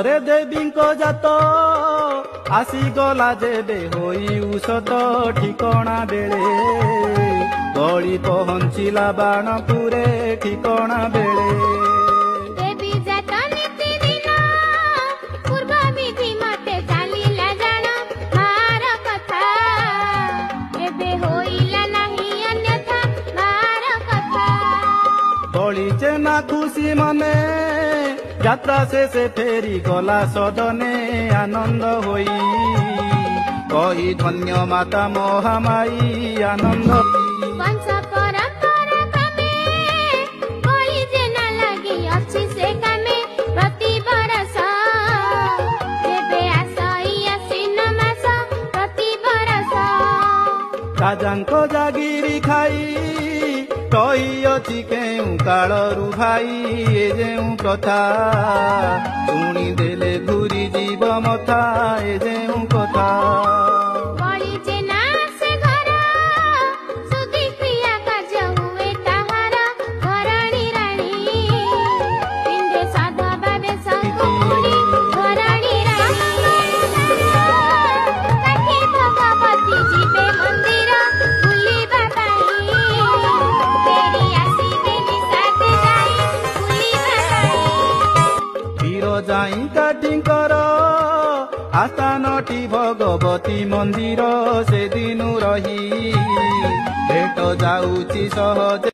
रे देवीको जात आसीगला जेबे होई उषत ठिकणा बेले गली पहुँचिला बाणपुरे ठिकणा बेले देवी जात नीति दिन पूर्व विधि मते चालिला जान मार कथा एबे होइला नाही अन्यथा मार कथा बड़ी चेना खुशी मने यात्रा से फेरी गला सदने आनंद होई कही धन्य माता महामाई आनंद वंश परंपरा कमे कोई जेना लगी अच्छी से कमे प्रति बरस एबे आसई आसीन मास प्रति बरस राजांको जागिरी खाई कही अछि केउ कालरू भाई ए जेउ कथा शुणी देले घूरी जीव मथा ए जेउ कथा बड़ी जेना से घर सुधी क्रिया कार्य हुए ताहार घरणी राणी पिंडे साधा बाबे संकुली घरणी राणी काठी भगवती जीवे मंदिर बुलिबा पाई तेरी आसीबे निसात जाई बुलिबा पाई वीर जाई काठीकर आस्थानटी भगवती मंदिर से दिनु रही भेट जाउची सहज।